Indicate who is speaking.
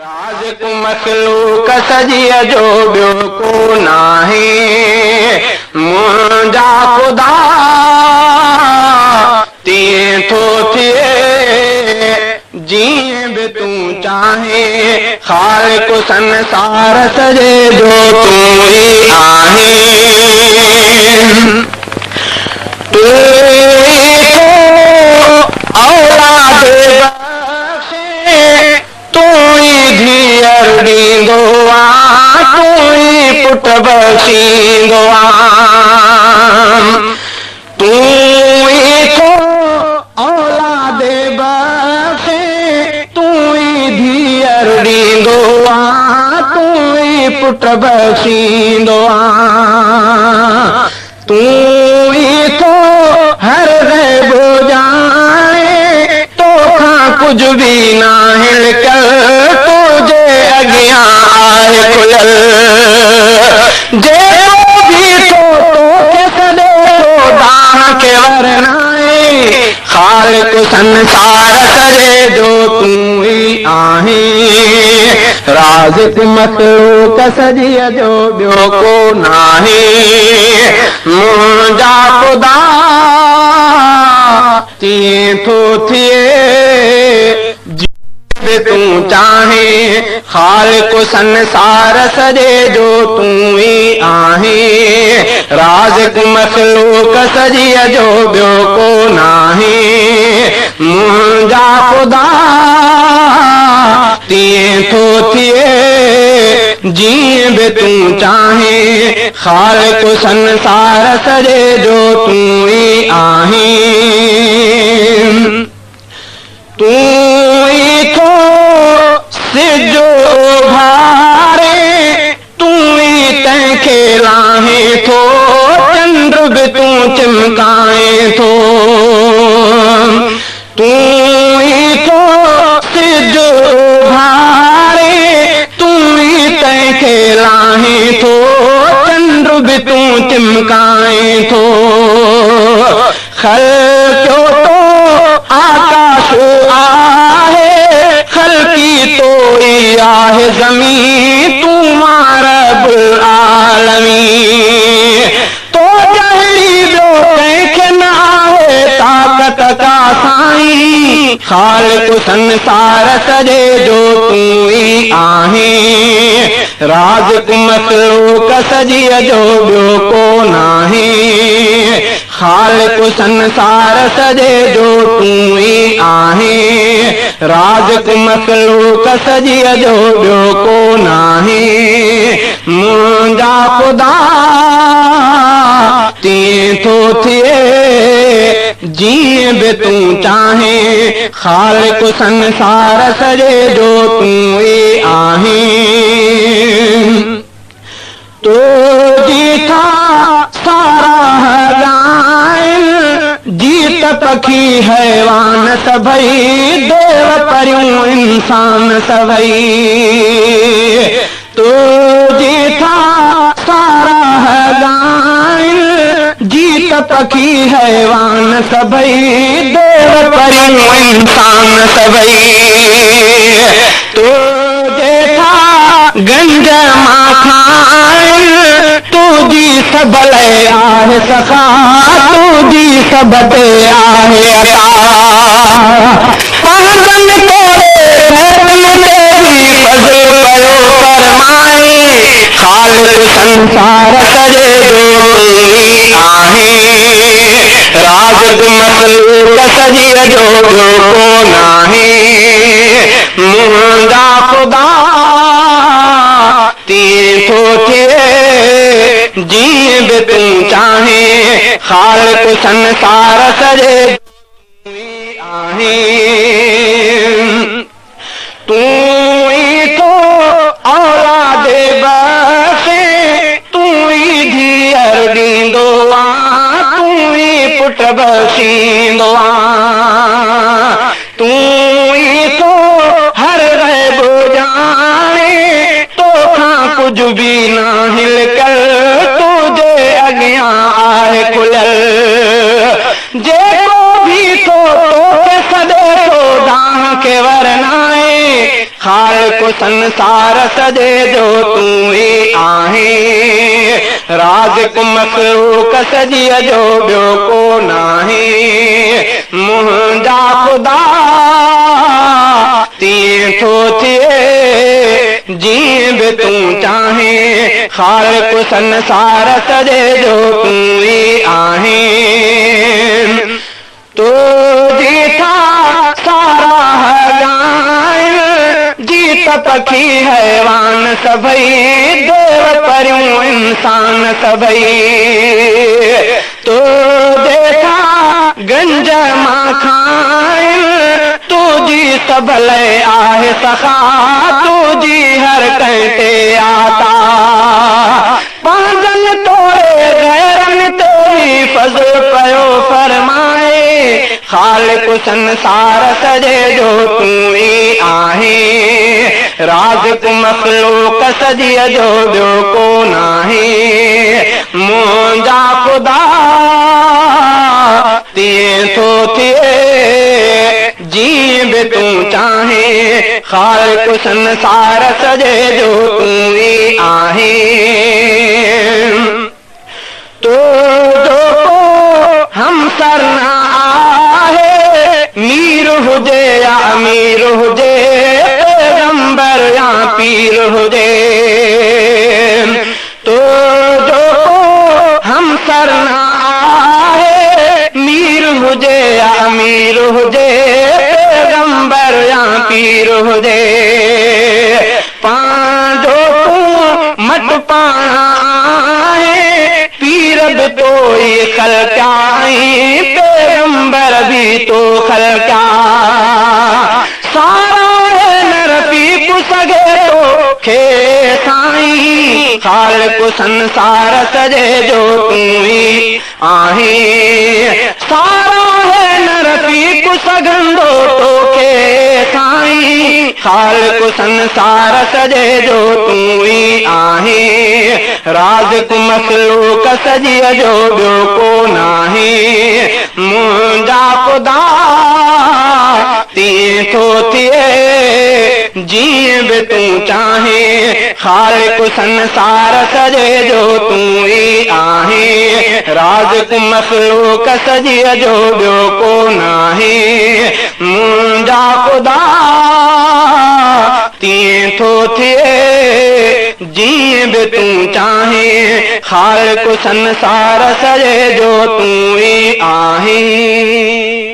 Speaker 1: राज़ मख़लूक़ सॼीअ जो ॿियो को नाहे मुंहिंजा ख़ुदा तीअं थो थिए जीअं बि तूं चाहे ख़ालिक़ संसार सॼे जो तूं ई आहे तूं ई औलाद धीअर ॾींदो आहे तूं ई पुट बख़्शींदो आहे तूं ई थो औलाद बख़्शे तूं ई धीअर ॾींदो आहे तूं ई पुट बख़्शींदो आहे तूं ई थो हर ग़ैब ॼाणे तोखां कुझु बि नाहे लिकल जेको बि तोखे सॾे थो दाह खे वरनाए ख़ालिक़ संसार सॼे जो तूं ई आहीं राज़िक़ मख़लूक़ सॼीअ जो ॿियो को नाहे मुंहिंजा ख़ुदा तीअं थो थिए तूं चाहे ख़ालिक़ संसार सॼे जो तूं ई आहीं राज़िक़ मख़लूक़ सॼीअ जो ॿियो को नाहे मुंहिंजा ख़ुदा तीअं थो थिए जीअं बि तूं चाहे ख़ालिक़ संसार सॼे जो तूं ई आहीं तूं ई थो सिजो भारे तूं ई तंहिंखे लाहे थो चंड बि तूं चिमकाए थो तूं ई थो सिजो भारे तूं ई तंहिंखे लाहे थो चंड बि तूं चिमकाए थो ख़ल्क़ो आकाश आहे ख़ल्क़ी तो ई आहे ज़मीन तूं रब्बुल आलमीन तो जहिड़ी ॿियो कंहिंखे न आहे ताक़त का साईं ख़ालिक़ संसार सॼे जो तूं ई आहीं राज़िक़ मख़लूक़ सॼीअ जो ॿियो को नाहे ख़ालिक़ संसार सॼे जो तूं ई आहीं राज़िक़ मख़लूक़ सॼीअ जो ॿियो को नाहे मुंहिंजा ख़ुदा तीअं थो थिए जीअं बि तूं चाहे ख़ालिक़ संसार सॼे जो तूं ई आहीं तुंहिंजी था सारा जीत पखी हैवान सभई देव परियूं इंसान सभई तुंहिंजी था सारा जीत पखी हैवान सभई देव परियूं इंसान सभई तुंहिंजे था गंज मां खाइण तुंहिंजी सभ लाइ आहे सखा तुंहिंजी सभ ते आहे अता पंहिंजनि ख़ालिक़ संसार सॼे जो तूं ई आहीं राज़िक़ मख़लूक़ सॼीअ जो ॿियो को नाहे मुंहिंजा ख़ुदा तीअं थो थिए जीअं बि तूं चाहे ख़ालिक़ संसार सॼे तूं ई आहीं तूं ई थो औलाद बख़्शे तूं ई धीअर ॾींदो आहे तूं ई पुट बख़्शींदो आहे तूं ई थो हर ग़ैब ॼाणे तोखां कुझु बि नाहे लिकल तुंहिंजे अॻियां आहे खुलियल जेको बि तोखे सॾे थो दाह खे वरनाए ख़ालिक़ु संसार सॼे जो तूं ई आहीं, राज़िक़ु मख़लूक़ सॼीअ जो ॿियो को नाहे। मुंहिंजा ख़ुदा तीअं थो थिए जीअं बि तूं चाहें, ख़ालिक़ु संसार सॼे जो तूं ई आहीं। तुंहिंजी था साराह ॻाइनि जीत पखी हैवान सभई, देव परियूं इंसान सभई। तुंहिंजे था गंज मां खाइनि, तुंहिंजी सभल आहे सखा, तुंहिंजी हर कंहिं ते आता। पंहिंजनि तोड़े गैरनि ते फज़ल पियो फरमाए, ख़ालिक़ु संसार सॼे जो तूं ई आहीं, राज़िक़ु मख़लूक़ सॼीअ जो ॿियो को नाहे। मुंहिंजा ख़ुदा तीअं थो थिए जीअं बि तूं चाहें, ख़ालिक़ु संसार सॼे जो तूं ई आहीं। तुंहिंजो को हमसर न आहे, मीर हुजे या अमीर हुजे, पैगंबर या पीर हुजे। तुंहिंजो को हमसर न आहे, मीर हुजे या अमीर हुजे, पैगंबर या पीर हुजे। पंहिंजो तूं मट पाणा आहे, पीर बि तो ई ख़लक़ा, पैगंबर बि तो ख़लक़ा। सारा न रफ़ी सघे तो खे साईं, ख़ालिक़ु संसार सॼे जो तूं ई आहीं। सारा न रफ़ी सघंदो तोखे साईं, ख़ालिक़ु संसार सॼे जो तूं ई आहीं, राज़िक़ु मख़लूक़ सॼीअ जो ॿियो को नाहे। मुंहिंजा ख़ुदा तीअं थो थिए जीअं बि तूं चाहें, ख़ालिक़ु संसार सॼे जो तूं ई आहीं, राज़िक़ु मख़लूक़ सॼीअ जो ॿियो को नाहे। मुंहिंजा ख़ुदा तीअं थो थिए जीअं बि तूं चाहें, ख़ालिक़ु संसार सॼे जो तूं ई आहीं।